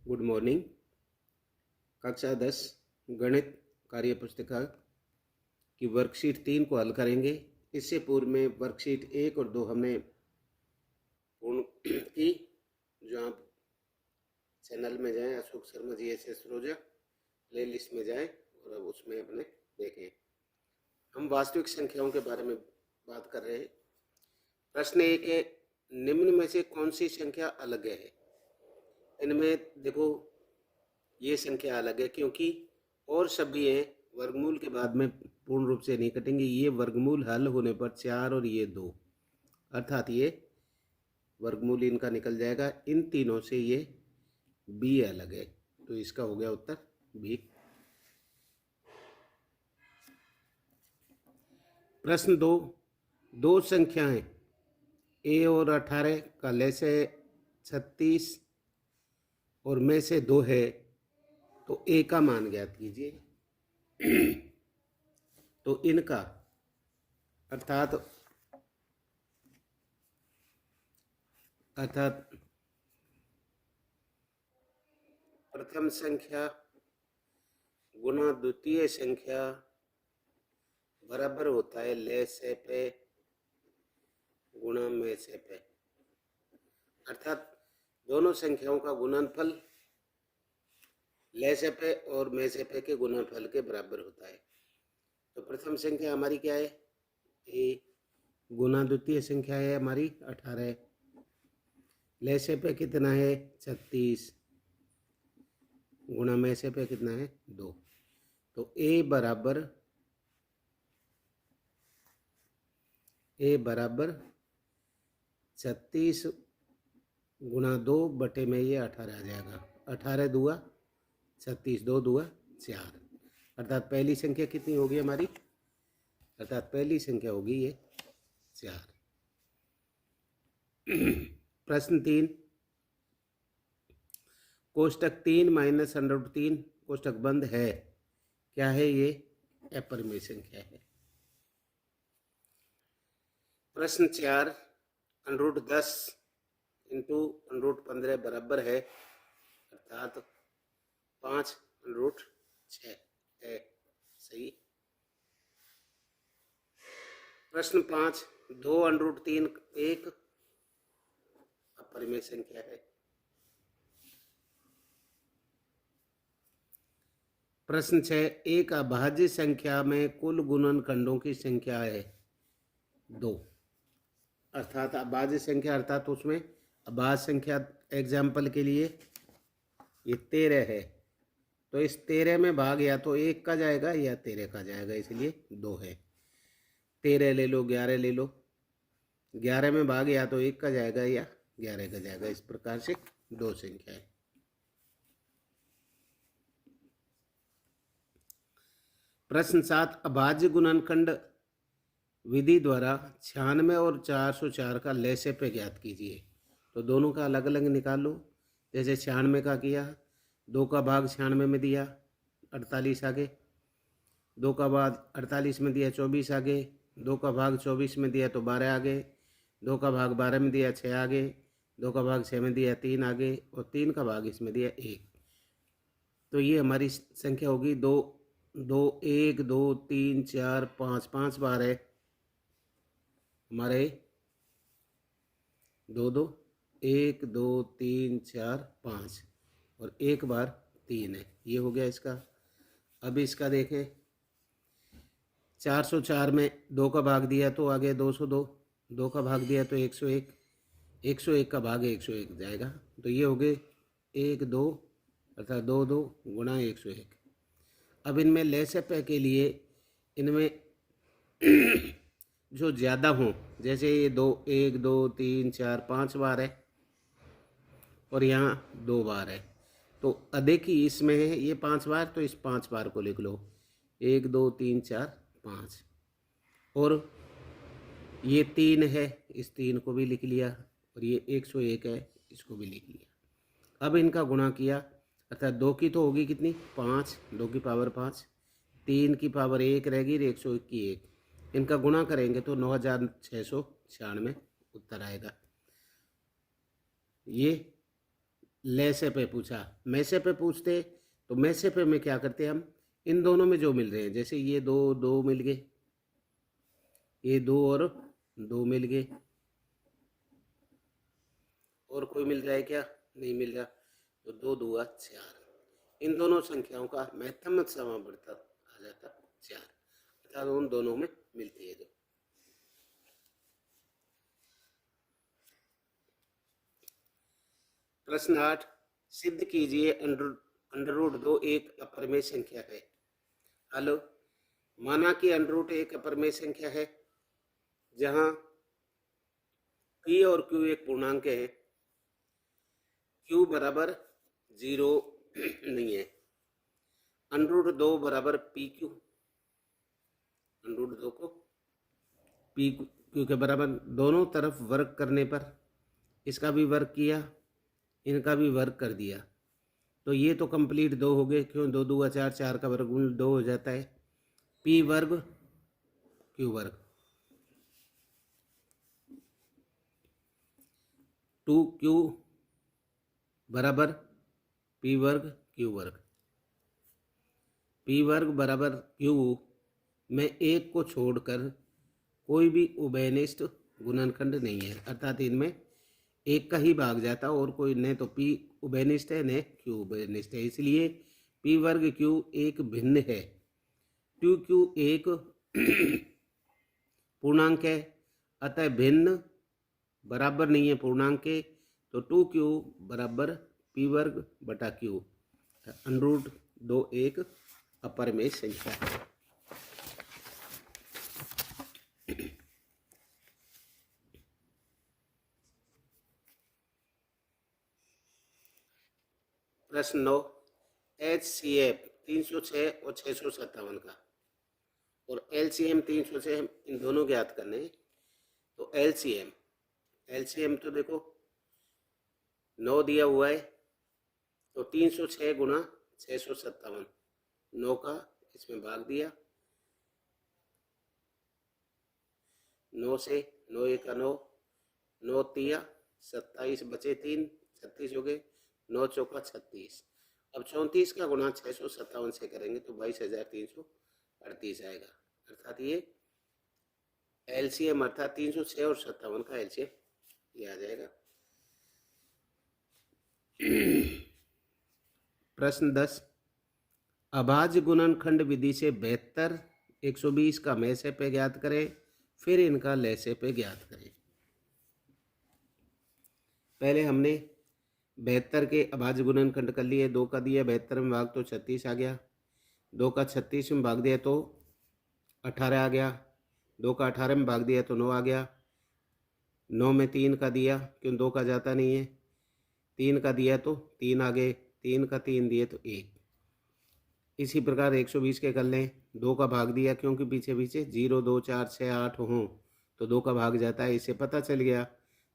Good morning. कक्षा 10 गणित कार्य पुस्तिका की वर्कशीट 3 को हल करेंगे। इससे पूर्व में वर्कशीट 1 और 2 हमने पूर्ण की। जो आप चैनल में जाएं, अशोक शर्मा जी एस रोजा प्ले लिस्ट में जाएं और अब उसमें अपने देखें। हम वास्तविक संख्याओं के बारे में बात कर रहे हैं। प्रश्न 1 है, निम्न में से कौन सी संख्या अलग है? इनमें देखो, ये संख्या अलग है क्योंकि और सभी हैं वर्गमूल के बाद में पूर्ण रूप से नहीं कटेंगे। ये वर्गमूल हल होने पर 4 और ये 2, अर्थात ये वर्गमूल इनका निकल जाएगा। इन तीनों से ये बी अलग है, तो इसका हो गया उत्तर बी। प्रश्न 2, दो संख्याएं ए और 18 का लैसे 36 और में से 2 है, तो ए का मान ज्ञात कीजिए। तो इनका अर्थात प्रथम संख्या गुना द्वितीय संख्या बराबर होता है ले से पे गुणा में से पे, अर्थात दोनों संख्याओं का गुणनफल ले से पे और में से पे के गुणनफल के बराबर होता है। तो प्रथम संख्या हमारी क्या है? ए गुना द्वितीय संख्या है हमारी 18, ले से पे कितना है 36, गुणा में से पे कितना है 2। तो ए बराबर 36 गुणा 2 बटे में ये 18 आ जाएगा। 18 दुआ 36, 2 दुआ 4, अर्थात पहली संख्या कितनी होगी हमारी? अर्थात पहली संख्या होगी ये 4। प्रश्न 3, कोष्टक 3 माइनस √3 कोष्टक बंद है। क्या है ये? अपरिमेय संख्या है। प्रश्न 4, √10 इंटू √15 बराबर है, अर्थात 5√6 है। सही। प्रश्न 5, 2√3 एक अपरिमेय संख्या है। प्रश्न 6, एक अभाज्य संख्या में कुल गुणनखंडों की संख्या है 2, अर्थात अभाज्य संख्या अर्थात उसमें अभाज्य संख्या एग्जाम्पल के लिए ये 13 है, तो इस 13 में भाग या तो 1 का जाएगा या 13 का जाएगा, इसलिए 2 है। 13 ले लो, 11 ले लो, 11 में भाग या तो 1 का जाएगा या 11 का जाएगा। इस प्रकार से 2 संख्या है। प्रश्न 7, अभाज्य गुणनखंड विधि द्वारा 96 और 404 का लैसे पे ज्ञात कीजिए। तो दोनों का अलग अलग निकाल लो। जैसे 96 का किया, 2 का भाग 96 में दिया 48 आगे, 2 का भाग 48 में दिया 24 आगे, 2 का भाग 24 में दिया तो 12 आगे, 2 का भाग 12 में दिया 6 आगे, 2 का भाग 6 में दिया 3 आगे और 3 का भाग इसमें दिया 1। तो ये हमारी संख्या होगी 2 2 1 2 3 4 5, 5 बार है हमारे 2 2 1 2 3 4 5 और 1 बार 3 है। ये हो गया इसका। अब इसका देखें, 404 में 2 का भाग दिया तो आगे 202, 2 का भाग दिया तो 101, 101 का भाग 101 जाएगा। तो ये हो गए 1 2 अर्थात 2 2 गुणा 101। अब इनमें लैसे पे के लिए इनमें जो ज़्यादा हों, जैसे ये 2 1 2 3 4 5 बार है और यहाँ 2 बार है, तो अधिक ही इसमें है ये 5 बार, तो इस 5 बार को लिख लो 1 2 3 4 5। और ये 3 है, इस 3 को भी लिख लिया और ये 101 है, इसको भी लिख लिया। अब इनका गुणा किया, अर्थात 2 की तो होगी कितनी 5, 2 की पावर 5, 3 की पावर 1 रहेगी, 101 की 1, इनका गुणा करेंगे तो 9696 उत्तर आएगा। ये लेसे पे पूछा, मैसे पे पूछते तो मैसे पे में क्या करते हम, इन दोनों में जो मिल रहे हैं, जैसे ये दो दो मिल गए, ये दो और दो मिल गए, और कोई मिल रहा है क्या, नहीं मिल रहा, तो दो दुआ चार, इन दोनों संख्याओं का महत्तम समावर्तक आ जाता चार, अर्थात उन दोनों में मिलती है जो। प्रश्न 8, सिद्ध कीजिए अंडर रूट दो एक अपरिमेय संख्या है। हेलो, माना कि अंडर रूट एक अपरिमेय संख्या है जहां p और q एक पूर्णांक है, q बराबर 0 नहीं है, अंडर रूट दो बराबर पी क्यू, अंडर रूट दो को पी क्यू के बराबर, दोनों तरफ वर्ग करने पर इसका भी वर्ग किया, इनका भी वर्ग कर दिया, तो ये तो कंप्लीट दो हो गए, क्यों, दो दूगा चार, चार का वर्गमूल दो हो जाता है, पी वर्ग क्यू वर्ग, टू क्यू बराबर पी वर्ग क्यू वर्ग, पी वर्ग बराबर क्यू में एक को छोड़कर कोई भी उभयनिष्ठ गुणनखंड नहीं है, अर्थात इनमें एक का ही भाग जाता, और कोई न तो p उभयनिष्ठ है न q उभयनिष्ठ है, इसलिए p वर्ग q एक भिन्न है, टू q एक पूर्णांक है, अतः भिन्न बराबर नहीं है पूर्णांक के, तो टू क्यू बराबर p वर्ग बटा q, अंडर रूट दो एक अपरिमेय संख्या है। प्रश्न 9, HCF 306 और 657 का और LCM 306 इन दोनों ज्ञात करने हैं। तो LCM तो देखो 9 दिया हुआ है, तो 306 गुणा 657, 9 का इसमें भाग दिया, 9 से 9 एक 9, 9 तिया 27 बचे 3, 36 हो गए, 9 चौका 36, अब 34 का गुणा 657 से करेंगे तो 22,338 आएगा, अर्थात ये एलसीएम अर्थात 306 और 57 का एलसीएम ये आ जाएगा। प्रश्न 10, अभाज्य गुणनखंड विधि से 72 120 का मैसे पे ज्ञात करें, फिर इनका लैसे पे ज्ञात करें। पहले हमने 72 के अभाज्य गुणनखंड कर लिए, 2 का दिया 72 में भाग तो 36 आ गया, 2 का 36 में भाग दिया तो 18 आ गया, 2 का 18 में भाग दिया तो 9 आ गया, 9 में 3 का दिया, क्यों 2 का जाता नहीं है, 3 का दिया तो 3 आ गए, 3 का 3 दिए तो 1। इसी प्रकार 120 के कर लें, 2 का भाग दिया, क्योंकि पीछे पीछे 0 2 4 6 8 हों तो 2 का भाग जाता है, इससे पता चल गया,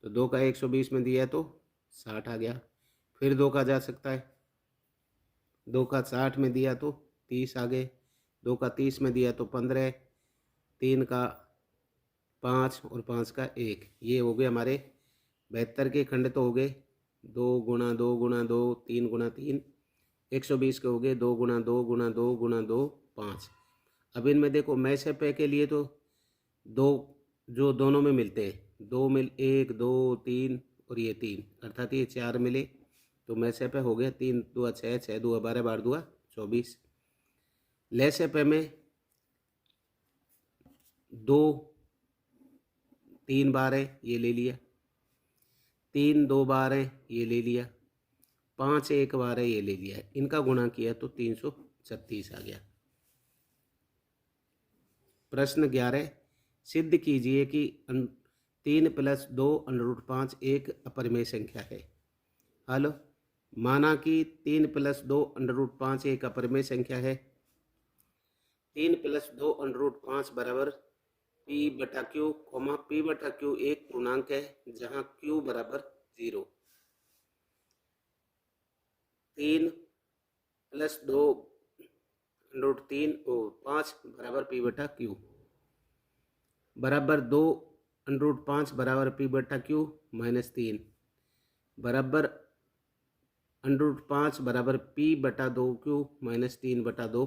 तो 2 का 120 में दिया तो 60 आ गया, फिर 2 का जा सकता है, 2 का 60 में दिया तो 30 आ गए, 2 का 30 में दिया तो 15, 3 का 5 और 5 का 1, ये हो गए हमारे 72 के खंड तो हो गए, 2 गुणा 2 गुणा 2 3 गुणा 3, 120 के हो गए 2 गुणा 2 गुणा 2 गुणा 2 5। अब इनमें देखो मैसे पे के लिए तो दो जो दोनों में मिलते हैं, 2 मिल 1 2 3 और ये 3, अर्थात ये 4 मिले, तो मैसे पे हो गया 3 2 6 6 2 12 12 2 24। लैसे पे में 2 3 बार है ये ले लिया, 3 2 बार है ये ले लिया, 5 एक बार है ये ले लिया, इनका गुणा किया तो 336 आ गया। प्रश्न 11, सिद्ध कीजिए कि 3 + 2 √ 5 एक अपरिमेय संख्या है। हेलो, माना कि 3 + 2 √ 5 एक अपरिमेय संख्या है, 3 + 2 √ 5 बराबर p बटा क्यू, p बटा क्यू एक पूर्णांक है जहां q बराबर 0, 3 + 2 √ 3 और 5 बराबर p बटा क्यू बराबर 2 √ 5 बराबर p बटा क्यू -3 बराबर √5 बराबर p/2q - 3/2।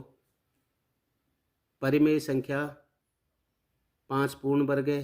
परिमेय संख्या 5 पूर्ण वर्ग है